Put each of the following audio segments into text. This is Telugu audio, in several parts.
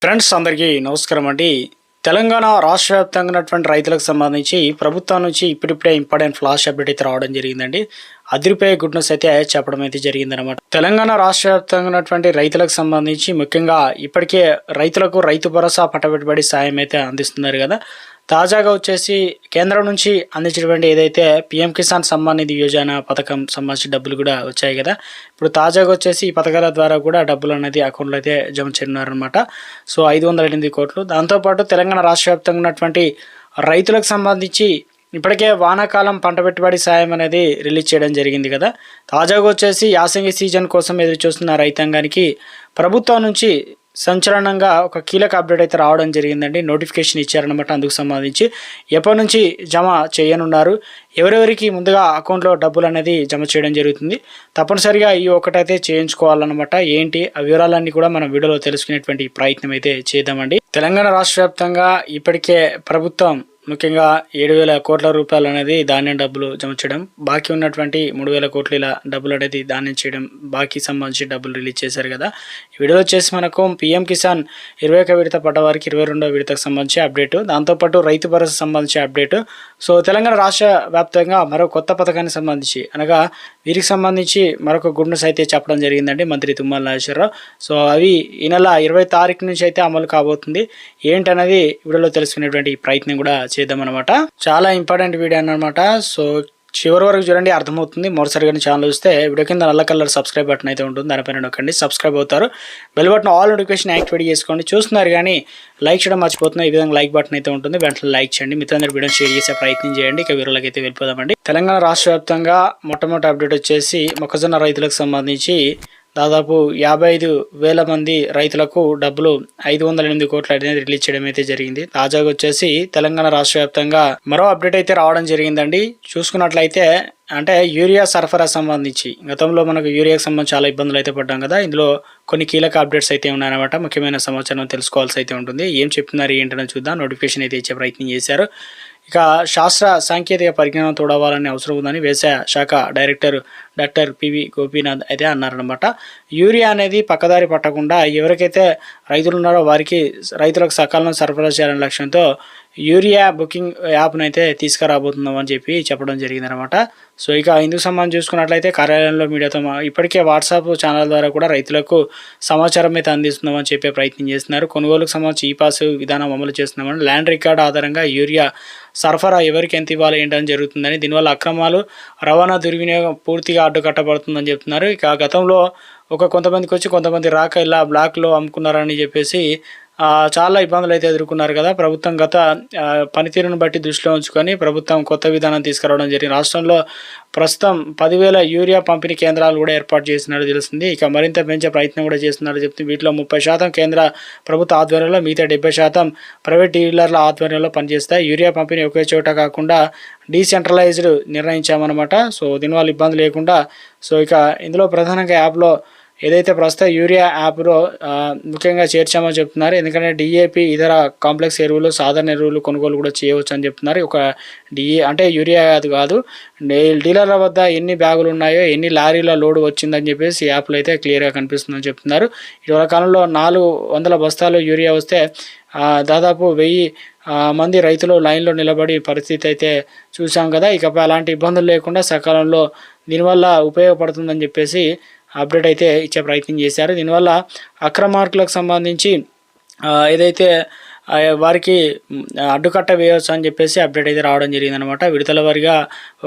ఫ్రెండ్స్ అందరికీ నమస్కారం అండి. తెలంగాణ రాష్ట్ర వ్యాప్తంగా ఉన్నటువంటి రైతులకు సంబంధించి ప్రభుత్వం నుంచి ఇప్పుడిప్పుడే ఇంపార్టెంట్ ఫ్లాష్ అప్డేట్ అయితే రావడం జరిగిందండి. అదిరిపోయే గుడ్ న్యూస్ అయితే చెప్పడం అయితే జరిగిందనమాట. తెలంగాణ రాష్ట్ర వ్యాప్తంగా ఉన్నటువంటి రైతులకు సంబంధించి ముఖ్యంగా ఇప్పటికే రైతులకు రైతు భరోసా పట్టబెట్టుబడి సాయం అయితే అందిస్తున్నారు కదా. తాజాగా వచ్చేసి కేంద్రం నుంచి అందించినటువంటి ఏదైతే పీఎం కిసాన్ సమ్మాన్ నిధి యోజన పథకం సంబంధించి డబ్బులు కూడా వచ్చాయి కదా. ఇప్పుడు తాజాగా వచ్చేసి ఈ పథకాల ద్వారా కూడా డబ్బులు అనేది అకౌంట్లో అయితే జమ చేయనున్నారనమాట. సో 508 కోట్లు. దాంతోపాటు తెలంగాణ రాష్ట్ర వ్యాప్తంగా ఉన్నటువంటి రైతులకు సంబంధించి ఇప్పటికే వానాకాలం పంట పెట్టుబడి సాయం అనేది రిలీజ్ చేయడం జరిగింది కదా. తాజాగా వచ్చేసి యాసంగి సీజన్ కోసం ఎదురు చూస్తున్న రైతాంగానికి ప్రభుత్వం నుంచి సంచలనంగా ఒక కీలక అప్డేట్ అయితే రావడం జరిగిందండి. నోటిఫికేషన్ ఇచ్చారనమాట. అందుకు సంబంధించి ఎప్పటి నుంచి జమ చేయనున్నారు, ఎవరెవరికి ముందుగా అకౌంట్లో డబ్బులు అనేది జమ చేయడం జరుగుతుంది, తప్పనిసరిగా ఈ ఒక్కటైతే చేయించుకోవాలన్నమాట. ఏంటి ఆ వివరాలన్నీ కూడా మనం వీడియోలో తెలుసుకునేటువంటి ప్రయత్నం అయితే చేద్దామండి. తెలంగాణ రాష్ట్ర వ్యాప్తంగా ఇప్పటికే ప్రభుత్వం ముఖ్యంగా 7,000 కోట్ల రూపాయలు అనేది ధాన్యం డబ్బులు జమ చేయడం, బాకీ ఉన్నటువంటి 3,000 కోట్ల ఇలా డబ్బులు అనేది ధాన్యం చేయడం, బాకీ సంబంధించి డబ్బులు రిలీజ్ చేశారు కదా. ఈ వీడియోలో వచ్చేసి మనకు పీఎం కిసాన్ 21 విడత పడ్డవారికి 22వ విడతకు సంబంధించి అప్డేటు, దాంతోపాటు రైతు భరోసా సంబంధించి అప్డేటు. సో తెలంగాణ రాష్ట్ర వ్యాప్తంగా మరో కొత్త పథకానికి సంబంధించి అనగా వీరికి సంబంధించి మరొక గుడ్ న్యూస్ అయితే చెప్పడం జరిగిందండి మంత్రి తుమ్మల నాగేశ్వరరావు. సో అవి ఈ నెల 20 తారీఖు నుంచి అయితే అమలు కాబోతుంది. ఏంటనేది వీడియోలో తెలుసుకునేటువంటి ప్రయత్నం కూడా చేద్దామన్నమాట. చాలా ఇంపార్టెంట్ వీడియో అన్నమాట. సో చివరి వరకు చూడండి, అర్థమవుతుంది. మరోసారి కానీ ఛానల్ చూస్తే వీడియో కింద నల్ల కలర్ సబ్స్క్రైబ్ బటన్ అయితే ఉంటుంది, దానిపైన నొక్కండి, సబ్స్క్రైబ్ అవుతారు. Bell button all notification activate చేసుకోండి. చూస్తున్నారు కానీ లైక్ చేయడం మర్చిపోతున్నారు. ఈ విధంగా లైక్ బటన్ అయితే ఉంటుంది, వెంటనే లైక్ చేయండి, మిత్రులందరూ వీడియో షేర్ చేసే ప్రయత్నం చేయండి. ఇక వీడియోలోకి అయితే వెళ్ళిపోదామండి. తెలంగాణ రాష్ట్ర వ్యాప్తంగా మొట్టమొదటి అప్డేట్ వచ్చేసి మొక్కజొన్న రైతులకు సంబంధించి దాదాపు 55,000 మంది రైతులకు డబ్బులు 508 కోట్లు అనేది రిలీజ్ చేయడం అయితే జరిగింది. తాజాగా వచ్చేసి తెలంగాణ రాష్ట్ర వ్యాప్తంగా మరో అప్డేట్ అయితే రావడం జరిగిందండి. చూసుకున్నట్లయితే అంటే యూరియా సరఫరా సంబంధించి గతంలో మనకు యూరియాకి సంబంధించి చాలా ఇబ్బందులు అయితే పడ్డాం కదా. ఇందులో కొన్ని కీలక అప్డేట్స్ అయితే ఉన్నాయన్నమాట. ముఖ్యమైన సమాచారం తెలుసుకోవాల్సి అయితే ఉంటుంది. ఏం చెప్తున్నారు ఏంటని చూద్దాం. నోటిఫికేషన్ అయితే ఇచ్చే ప్రయత్నం చేశారు. ఇక శాస్త్ర సాంకేతిక పరిజ్ఞానం తోడవాలని అవసరం ఉందని వ్యవసాయ శాఖ డైరెక్టర్ డాక్టర్ పివి గోపీనాథ్ అయితే అన్నారనమాట. యూరియా అనేది పక్కదారి పట్టకుండా ఎవరికైతే రైతులు ఉన్నారో వారికి రైతులకు సకాలంలో సరఫరా చేయాలనే లక్ష్యంతో యూరియా బుకింగ్ యాప్ను అయితే తీసుకురాబోతున్నాం అని చెప్పి చెప్పడం జరిగిందనమాట. సో ఇక ఇందుకు సంబంధించి చూసుకున్నట్లయితే కార్యాలయంలో మీడియాతో ఇప్పటికే వాట్సాప్ ఛానల్ ద్వారా కూడా రైతులకు సమాచారం అయితే అందిస్తున్నామని చెప్పే ప్రయత్నం చేస్తున్నారు. కొనుగోలుకు సంబంధించి ఈ పాస్ విధానం అమలు చేస్తున్నామని, ల్యాండ్ రికార్డు ఆధారంగా యూరియా సరఫరా ఎవరికి ఎంత ఇవ్వాలి ఏంటని జరుగుతుందని, దీనివల్ల అక్రమాలు రవాణా దుర్వినియోగం పూర్తిగా అడ్డుకట్టబడుతుందని చెప్తున్నారు. ఇక గతంలో కొంతమందికి వచ్చి కొంతమంది రాక ఇలా బ్లాక్లో అమ్ముకున్నారని చెప్పేసి చాలా ఇబ్బందులు అయితే ఎదుర్కొన్నారు కదా. ప్రభుత్వం గత పనితీరును బట్టి దృష్టిలో ఉంచుకొని ప్రభుత్వం కొత్త విధానం తీసుకురావడం జరిగింది. రాష్ట్రంలో ప్రస్తుతం 10,000 యూరియా పంపిణీ కేంద్రాలు కూడా ఏర్పాటు చేసినట్టు తెలిసింది. ఇక మరింత పెంచే ప్రయత్నం కూడా చేస్తున్నారు చెప్తుంది. వీటిలో 30% కేంద్ర ప్రభుత్వ ఆధ్వర్యంలో, మిగతా 70% ప్రైవేట్ డీలర్ల ఆధ్వర్యంలో పనిచేస్తాయి. యూరియా పంపిణీ ఒకే చోట కాకుండా డీసెంట్రలైజ్డ్ నిర్ణయించామన్నమాట. సో దీనివల్ల ఇబ్బంది లేకుండా సో ఇక ఇందులో ప్రధానంగా యాప్లో ఏదైతే ప్రస్తుతం యూరియా యాప్లో ముఖ్యంగా చేర్చామని చెప్తున్నారు. ఎందుకంటే డిఏపి ఇతర కాంప్లెక్స్ ఎరువులు, సాధారణ ఎరువులు కొనుగోలు కూడా చేయవచ్చు అని చెప్తున్నారు. ఒక అంటే యూరియా కాదు, డీలర్ల వద్ద ఎన్ని బ్యాగులు ఉన్నాయో, ఎన్ని లారీల లోడు వచ్చిందని చెప్పేసి యాప్లో అయితే క్లియర్గా కనిపిస్తుందని చెప్తున్నారు. ఇటీవల కాలంలో 400 బస్తాలు యూరియా వస్తే దాదాపు 1000 మంది రైతులు లైన్లో నిలబడి పరిస్థితి అయితే చూసాం కదా. ఇకపై అలాంటి ఇబ్బందులు లేకుండా సకాలంలో దీనివల్ల ఉపయోగపడుతుందని చెప్పేసి అప్డేట్ అయితే ఇచ్చే ప్రయత్నం చేశారు. దీనివల్ల అక్రమార్కులకు సంబంధించి ఏదైతే వారికి అడ్డుకట్ట వేయవచ్చు అని చెప్పేసి అప్డేట్ అయితే రావడం జరిగిందనమాట. విడతల వారిగా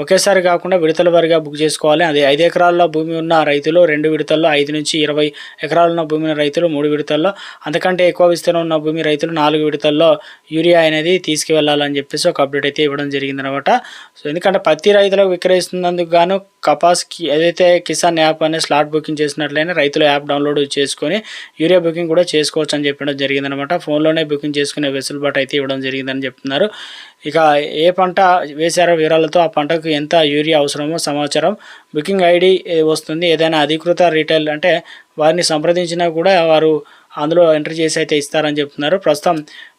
ఒకేసారి కాకుండా విడతల వారిగా బుక్ చేసుకోవాలి. అదే 5 ఎకరాల భూమి ఉన్న రైతులు 2 విడతల్లో, 5 నుంచి 20 ఎకరాలు ఉన్న భూమి ఉన్న రైతులు 3 విడతల్లో, అంతకంటే ఎక్కువ విస్తీర్ణం ఉన్న భూమి రైతులు 4 విడతల్లో యూరియా అనేది తీసుకువెళ్ళాలని చెప్పేసి ఒక అప్డేట్ అయితే ఇవ్వడం జరిగిందనమాట. సో ఎందుకంటే పత్తి రైతులకు విక్రయిస్తున్నందుకు గాను కపాస్కి ఏదైతే కిసాన్ యాప్ అనే స్లాట్ బుకింగ్ చేసినట్లయినా రైతులు యాప్ డౌన్లోడ్ చేసుకొని యూరియా బుకింగ్ కూడా చేసుకోవచ్చు అని చెప్పడం జరిగిందనమాట. ఫోన్లోనే బుకింగ్ చేసుకునే వెసులుబాటు అయితే ఇవ్వడం జరిగిందని చెప్తున్నారు. ఇక ఏ పంట వేశారో వివరాలతో ఆ పంటకు ఎంత యూరియా అవసరమో సమాచారం, బుకింగ్ ఐడి వస్తుంది. ఏదైనా అధికృత రీటైల్ అంటే వారిని సంప్రదించినా కూడా వారు అందులో ఎంట్రీ చేసి అయితే ఇస్తారని చెప్తున్నారు. ప్రస్తుతం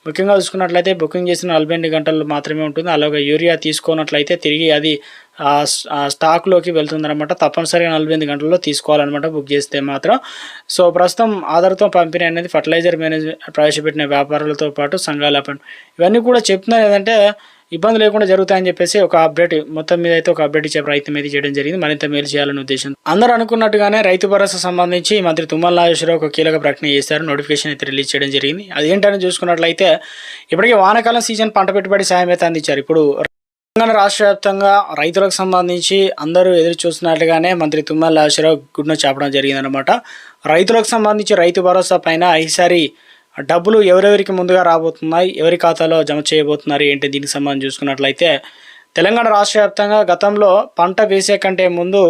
ముఖ్యంగా చూసుకున్నట్లయితే బుకింగ్ చేసిన 48 గంటలు మాత్రమే ఉంటుంది. అలాగే యూరియా తీసుకున్నట్లయితే తిరిగి అది స్టాక్లోకి వెళ్తుందన్నమాట. తప్పనిసరిగా 48 గంటల్లో తీసుకోవాలన్నమాట బుక్ చేస్తే మాత్రం. సో ప్రస్తుతం ఆధార్తో పంపిణీ అనేది ఫర్టిలైజర్ మేనేజ్మెంట్ ప్రవేశపెట్టిన వ్యాపారులతో పాటు సంఘాల ఇవన్నీ కూడా చెప్తున్నారు ఏదంటే ఇబ్బంది లేకుండా జరుగుతాయని చెప్పేసి ఒక అప్డేట్ మొత్తం మీద అయితే ఒక అప్డేట్ ఇచ్చే ప్రయత్నం అయితే చేయడం జరిగింది. మరింత మేలు చేయాలనే ఉద్దేశం. అందరూ అనుకున్నట్టుగానే రైతు భరోసా సంబంధించి మంత్రి తుమ్మల నాగేశ్వరరావు ఒక కీలక ప్రకటన చేశారు. నోటిఫికేషన్ అయితే రిలీజ్ చేయడం జరిగింది. అదేంటని చూసుకున్నట్లయితే ఇప్పటికే వానాకాలం సీజన్ పంట పెట్టుబడి సాయం అయితే అందించారు. ఇప్పుడు తెలంగాణ రాష్ట్ర వ్యాప్తంగా రైతులకు సంబంధించి అందరూ ఎదురు చూస్తున్నట్లుగానే మంత్రి తుమ్మల నాగేశ్వరరావు గుడ్ను చెప్పడం జరిగిందనమాట. రైతులకు సంబంధించి రైతు భరోసా పైన ఈసారి డబ్బులు ఎవరెవరికి ముందుగా రాబోతున్నాయి, ఎవరి ఖాతాలో జమ చేయబోతున్నారు ఏంటి దీనికి సంబంధించి చూసుకున్నట్లయితే తెలంగాణ రాష్ట్ర వ్యాప్తంగా గతంలో పంట వేసే కంటే ముందు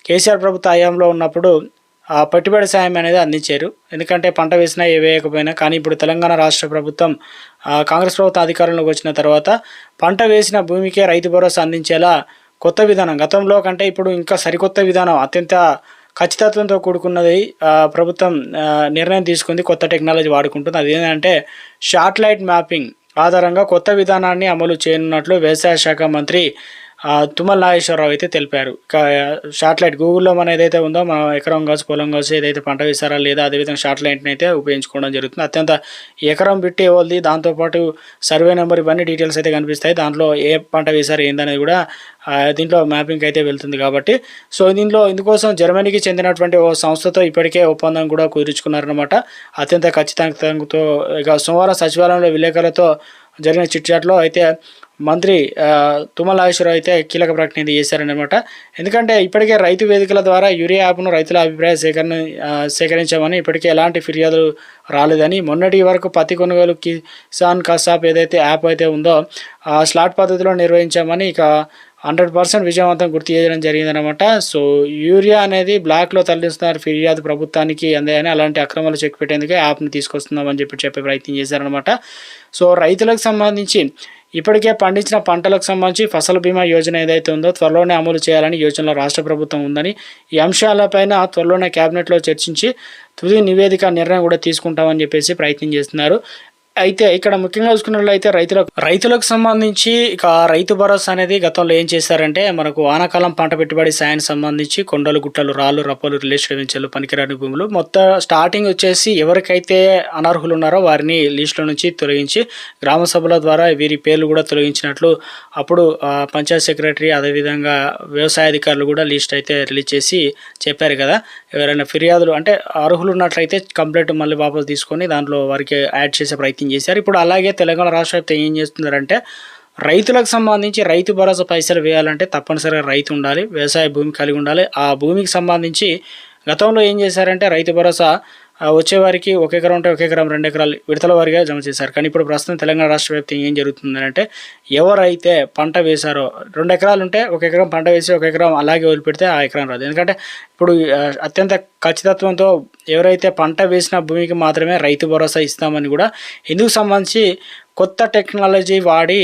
కేసీఆర్ ప్రభుత్వ హయాంలో ఉన్నప్పుడు పెట్టుబడి సాయం అనేది అందించారు. ఎందుకంటే పంట వేసినా ఏ వేయకపోయినా. కానీ ఇప్పుడు తెలంగాణ రాష్ట్ర ప్రభుత్వం కాంగ్రెస్ ప్రభుత్వం అధికారంలోకి వచ్చిన తర్వాత పంట వేసిన భూమికే రైతు భరోసా అందించేలా కొత్త విధానం, గతంలో కంటే ఇప్పుడు ఇంకా సరికొత్త విధానం, అత్యంత ఖచ్చితత్వంతో కూడుకున్నది ప్రభుత్వం నిర్ణయం తీసుకుంది. కొత్త టెక్నాలజీ వాడుకుంటుంది. అదేంటంటే శాటిలైట్ మ్యాపింగ్ ఆధారంగా కొత్త విధానాన్ని అమలు చేయనున్నట్లు వ్యవసాయ శాఖ మంత్రి తుమ్మల నాగేశ్వరరావు అయితే తెలిపారు. శాటిలైట్ గూగుల్లో మన ఏదైతే ఉందో మన ఎకరం కావచ్చు పొలం కావచ్చు ఏదైతే పంట వేసారా లేదా అదేవిధంగా శాటిలైట్ని అయితే ఉపయోగించుకోవడం జరుగుతుంది. అత్యంత ఎకరం బిట్టి ఇవ్వాలి, దాంతోపాటు సర్వే నెంబర్ ఇవన్నీ డీటెయిల్స్ అయితే కనిపిస్తాయి. దాంట్లో ఏ పంట వేసారు ఏందనేది కూడా దీంట్లో మ్యాపింగ్ అయితే వెళ్తుంది కాబట్టి. సో ఇందుకోసం జర్మనీకి చెందినటువంటి ఓ సంస్థతో ఇప్పటికే ఒప్పందం కూడా కుదుర్చుకున్నారనమాట. అత్యంత ఖచ్చితంతో ఇక సోమవారం సచివాలయంలో విలేకరులతో జరిగిన చిట్చాట్లో అయితే మంత్రి తుమ్మల నాగేశ్వరరావు అయితే కీలక ప్రకటన ఇది చేశారనమాట. ఎందుకంటే ఇప్పటికే రైతు వేదికల ద్వారా యూరియా యాప్ను రైతుల అభిప్రాయ సేకరించామని ఇప్పటికే ఎలాంటి ఫిర్యాదులు రాలేదని, మొన్నటి వరకు పత్తి కొనుగోలు కిసాన్ కసాప్ ఏదైతే యాప్ అయితే ఉందో స్లాట్ పద్ధతిలో నిర్వహించామని ఇక 100% విజయవంతం గుర్తు చేయడం జరిగిందనమాట. సో యూరియా అనేది బ్లాక్లో తరలిస్తున్నారు ఫిర్యాదు ప్రభుత్వానికి అందాయని, అలాంటి అక్రమాలు చెక్ పెట్టేందుకే యాప్ని తీసుకొస్తున్నామని చెప్పే ప్రయత్నం చేశారనమాట. సో రైతులకు సంబంధించి ఇప్పటికే పండించిన పంటలకు సంబంధించి ఫసల్ బీమా యోజన ఏదైతే ఉందో త్వరలోనే అమలు చేయాలని యోజనలో రాష్ట్ర ప్రభుత్వం ఉందని, ఈ అంశాలపైన త్వరలోనే కేబినెట్లో చర్చించి తుది నివేదిక నిర్ణయం కూడా తీసుకుంటామని చెప్పేసి ప్రయత్నం చేస్తున్నారు. అయితే ఇక్కడ ముఖ్యంగా చూసుకున్నట్లయితే రైతులకు సంబంధించి ఇక రైతు భరోసా అనేది గతంలో ఏం చేశారంటే మనకు వానాకాలం పంట పెట్టుబడి సాయానికి సంబంధించి కొండలు గుట్టలు రాళ్ళు రప్పలు రిలేషన్లు పనికిరాని భూములు మొత్తం స్టార్టింగ్ వచ్చేసి ఎవరికైతే అనర్హులు ఉన్నారో వారిని లిస్టుల నుంచి తొలగించి గ్రామ సభల ద్వారా వీరి పేర్లు కూడా తొలగించినట్లు అప్పుడు పంచాయత్ సెక్రటరీ అదేవిధంగా వ్యవసాయ అధికారులు కూడా లిస్ట్ అయితే రిలీజ్ చేసి చెప్పారు కదా. ఎవరైనా ఫిర్యాదులు అంటే అర్హులు ఉన్నట్లయితే కంప్లైంట్ మళ్ళీ వాపసు తీసుకొని దాంట్లో వారికి యాడ్ చేసే ప్రయత్నం చేశారు. ఇప్పుడు అలాగే తెలంగాణ రాష్ట్ర వ్యాప్తంగా ఏం చేస్తున్నారంటే రైతులకు సంబంధించి రైతు భరోసా పైసలు వేయాలంటే తప్పనిసరిగా రైతు ఉండాలి, వ్యవసాయ భూమి కలిగి ఉండాలి. ఆ భూమికి సంబంధించి గతంలో ఏం చేశారంటే రైతు భరోసా వచ్చేవారికి 1 ఎకరం ఉంటే 1 ఎకరం 2 ఎకరాలు విడతల వారిగా జమ చేశారు. కానీ ఇప్పుడు ప్రస్తుతం తెలంగాణ రాష్ట్ర వ్యాప్తంగా ఏం జరుగుతుందంటే ఎవరైతే పంట వేశారో 2 ఎకరాలు ఉంటే 1 ఎకరం పంట వేసి 1 ఎకరం అలాగే వదిలిపెడితే ఆ ఎకరం రాదు. ఎందుకంటే ఇప్పుడు అత్యంత ఖచ్చితత్వంతో ఎవరైతే పంట వేసిన భూమికి మాత్రమే రైతు భరోసా ఇస్తామని కూడా ఇందుకు సంబంధించి కొత్త టెక్నాలజీ వాడి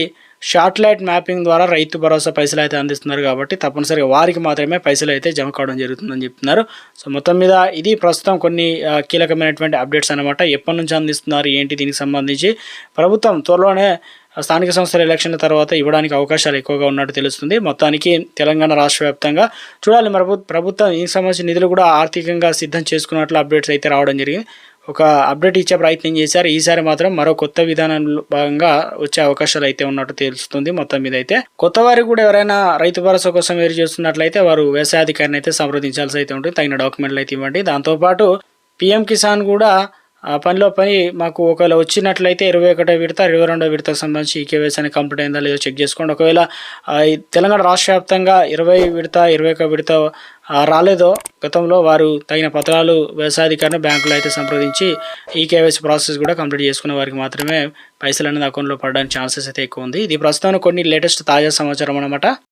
శాటిలైట్ మ్యాపింగ్ ద్వారా రైతు భరోసా పైసలు అయితే అందిస్తున్నారు. కాబట్టి తప్పనిసరిగా వారికి మాత్రమే పైసలు అయితే జమ కావడం జరుగుతుందని చెప్తున్నారు. సో మొత్తం మీద ఇది ప్రస్తుతం కొన్ని కీలకమైనటువంటి అప్డేట్స్ అనమాట. ఎప్పటి నుంచి అందిస్తున్నారు ఏంటి దీనికి సంబంధించి ప్రభుత్వం త్వరలోనే స్థానిక సంస్థల ఎలక్షన్ల తర్వాత ఇవ్వడానికి అవకాశాలు ఎక్కువగా ఉన్నట్టు తెలుస్తుంది. మొత్తానికి తెలంగాణ రాష్ట్ర వ్యాప్తంగా చూడాలి ప్రభుత్వం దీనికి సంబంధించిన నిధులు కూడా ఆర్థికంగా సిద్ధం చేసుకున్నట్లు అప్డేట్స్ అయితే రావడం జరిగింది. ఒక అప్డేట్ ఇచ్చే ప్రయత్నం చేశారు. ఈసారి మాత్రం మరో కొత్త విధానంలో భాగంగా వచ్చే అవకాశాలు అయితే ఉన్నట్టు తెలుస్తుంది. మొత్తం మీద అయితే కొత్త వారికి కూడా ఎవరైనా రైతు భరోసా కోసం వేరు చేస్తున్నట్లయితే వారు వ్యవసాయ అధికారిని అయితే సంప్రదించాల్సి అయితే ఉంటుంది. తగిన డాక్యుమెంట్లు అయితే ఇవ్వండి. దాంతోపాటు PM కిసాన్ కూడా పనిలో పని మాకు ఒకవేళ వచ్చినట్లయితే 21వ విడత 22వ విడతకు సంబంధించి ఈకేవైసీ అని కంప్లీట్ అయిందా లేదో చెక్ చేసుకోండి. ఒకవేళ తెలంగాణ రాష్ట్ర వ్యాప్తంగా 20 విడత 21వ విడత రాలేదో గతంలో వారు తగిన పత్రాలు వ్యవసాయాధికారిని బ్యాంకులో అయితే సంప్రదించి ఈకేవైసీ ప్రాసెస్ కూడా కంప్లీట్ చేసుకున్న వారికి మాత్రమే పైసలు అనేది అకౌంట్లో పడడానికి ఛాన్సెస్ అయితే ఎక్కువ ఉంది. ఇది ప్రస్తుతం కొన్ని లేటెస్ట్ తాజా సమాచారం అన్నమాట.